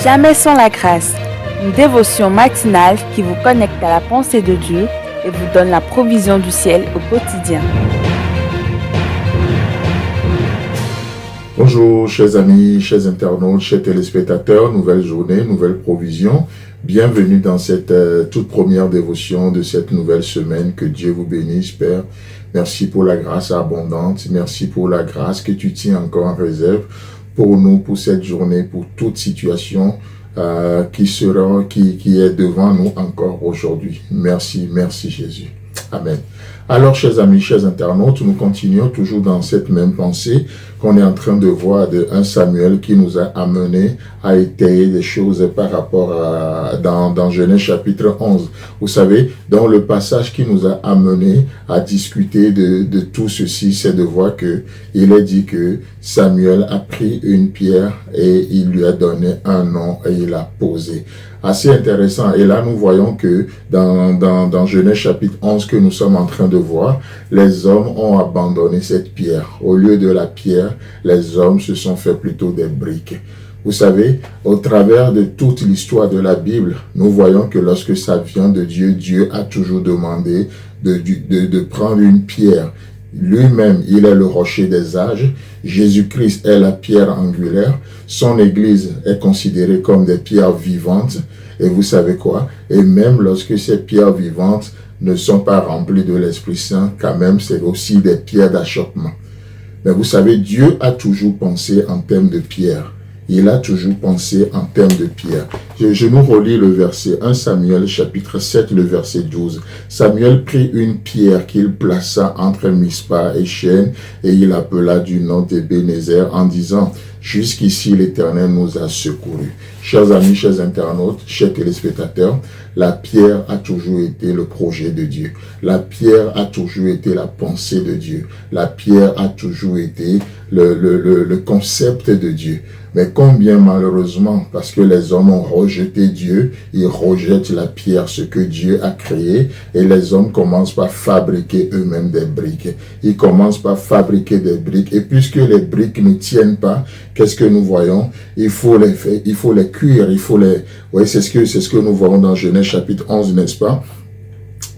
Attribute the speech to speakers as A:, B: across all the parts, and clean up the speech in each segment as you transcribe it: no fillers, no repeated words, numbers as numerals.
A: Jamais sans la grâce, une dévotion matinale qui vous connecte à la pensée de Dieu et vous donne la provision du ciel au quotidien.
B: Bonjour chers amis, chers internautes, chers téléspectateurs, nouvelle journée, nouvelle provision. Bienvenue dans cette toute première dévotion de cette nouvelle semaine. Que Dieu vous bénisse, Père. Merci pour la grâce abondante. Merci pour la grâce que tu tiens encore en réserve pour nous, pour cette journée, pour toute situation qui est devant nous encore aujourd'hui. Merci Jésus. Amen. Alors, chers amis, chers internautes, nous continuons toujours dans cette même pensée qu'on est en train de voir de 1 Samuel qui nous a amené à étayer des choses par rapport à dans Genèse chapitre 11. Vous savez, dans le passage qui nous a amené à discuter de tout ceci, c'est de voir que il est dit que Samuel a pris une pierre et il lui a donné un nom et il l'a posé. Assez intéressant. Et là, nous voyons que dans Genèse chapitre 11 que nous sommes en train de voir, les hommes ont abandonné cette pierre. Au lieu de la pierre, les hommes se sont fait plutôt des briques. Vous savez, au travers de toute l'histoire de la Bible, nous voyons que lorsque ça vient de Dieu, Dieu a toujours demandé de prendre une pierre. Lui-même, il est le rocher des âges. Jésus-Christ est la pierre angulaire. Son église est considérée comme des pierres vivantes. Et vous savez quoi? Et même lorsque ces pierres vivantes ne sont pas remplies de l'Esprit Saint, quand même, c'est aussi des pierres d'achoppement. Mais vous savez, Dieu a toujours pensé en termes de pierre. Il a toujours pensé en termes de pierre. Je nous relis le verset 1 Samuel chapitre 7, le verset 12. Samuel prit une pierre qu'il plaça entre Mispa et Chêne et il appela du nom d'Ébénézer en disant « Jusqu'ici l'Éternel nous a secourus ». Chers amis, chers internautes, chers téléspectateurs, la pierre a toujours été le projet de Dieu. La pierre a toujours été la pensée de Dieu. La pierre a toujours été le concept de Dieu. Mais combien malheureusement, parce que les hommes ont rejeté Dieu, ils rejettent la pierre, ce que Dieu a créé, et les hommes commencent par fabriquer eux-mêmes des briques. Ils commencent par fabriquer des briques, et puisque les briques ne tiennent pas, qu'est-ce que nous voyons? Il faut les cuire, c'est ce que nous voyons dans Genèse chapitre 11, n'est-ce pas?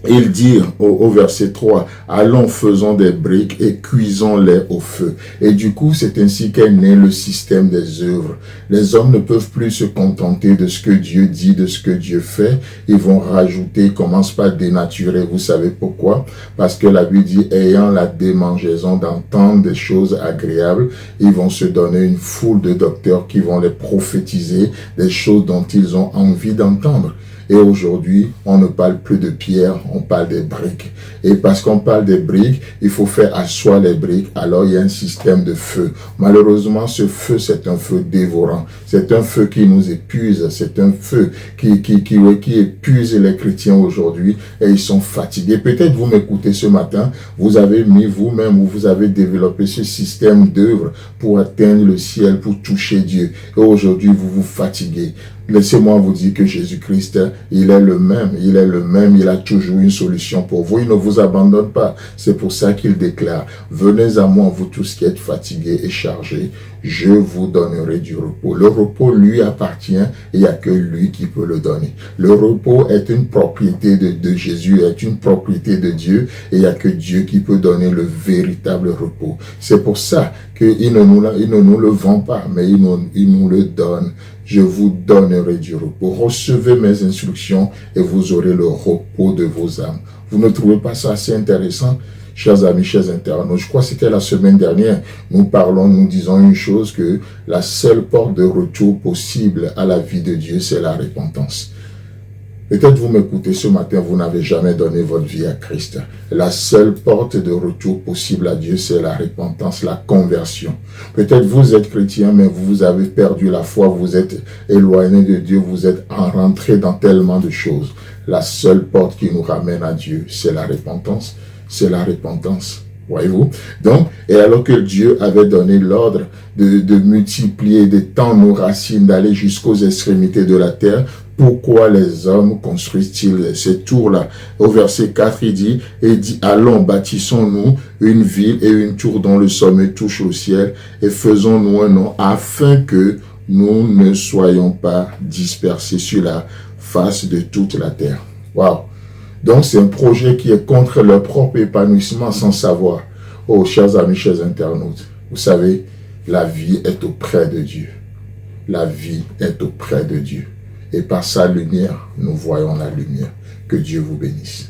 B: Il dit au verset 3, « Allons, faisons des briques et cuisons-les au feu. » Et du coup, c'est ainsi qu'est né le système des œuvres. Les hommes ne peuvent plus se contenter de ce que Dieu dit, de ce que Dieu fait. Ils vont rajouter, ils commencent par dénaturer. Vous savez pourquoi? Parce que la Bible dit, ayant la démangeaison d'entendre des choses agréables, ils vont se donner une foule de docteurs qui vont les prophétiser des choses dont ils ont envie d'entendre. Et aujourd'hui, on ne parle plus de pierre, on parle des briques. Et parce qu'on parle des briques, il faut faire asseoir les briques. Alors, il y a un système de feu. Malheureusement, ce feu, c'est un feu dévorant. C'est un feu qui nous épuise. C'est un feu qui épuise les chrétiens aujourd'hui. Et ils sont fatigués. Peut-être vous m'écoutez ce matin, vous avez mis vous-même ou vous avez développé ce système d'œuvre pour atteindre le ciel, pour toucher Dieu. Et aujourd'hui, vous vous fatiguez. Laissez-moi vous dire que Jésus-Christ, il est le même, il a toujours une solution pour vous, il ne vous abandonne pas. C'est pour ça qu'il déclare, venez à moi, vous tous qui êtes fatigués et chargés, je vous donnerai du repos. Le repos lui appartient et il n'y a que lui qui peut le donner. Le repos est une propriété de Jésus, est une propriété de Dieu et il n'y a que Dieu qui peut donner le véritable repos. C'est pour ça qu'il ne nous le vend pas, mais il nous le donne. Je vous donnerai du repos. Recevez mes instructions et vous aurez le repos de vos âmes. Vous ne trouvez pas ça assez intéressant? Chers amis, chers internautes, je crois que c'était la semaine dernière, nous disons une chose, que la seule porte de retour possible à la vie de Dieu, c'est la repentance. Peut-être vous m'écoutez ce matin, vous n'avez jamais donné votre vie à Christ. La seule porte de retour possible à Dieu, c'est la repentance, la conversion. Peut-être vous êtes chrétien, mais vous avez perdu la foi, vous êtes éloigné de Dieu, vous êtes rentré dans tellement de choses. La seule porte qui nous ramène à Dieu, c'est la repentance. C'est la repentance. Voyez-vous? Donc, et alors que Dieu avait donné l'ordre de multiplier, d'étendre nos racines, d'aller jusqu'aux extrémités de la terre, pourquoi les hommes construisent-ils ces tours-là? Au verset 4, il dit, allons, bâtissons-nous une ville et une tour dont le sommet touche au ciel, et faisons-nous un nom, afin que nous ne soyons pas dispersés sur la face de toute la terre. Waouh! Donc, c'est un projet qui est contre leur propre épanouissement sans savoir. Oh, chers amis, chers internautes, vous savez, la vie est auprès de Dieu. La vie est auprès de Dieu. Et par sa lumière, nous voyons la lumière. Que Dieu vous bénisse.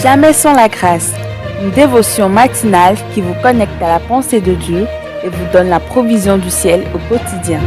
A: Jamais sans la grâce, une dévotion matinale qui vous connecte à la pensée de Dieu et vous donne la provision du ciel au quotidien.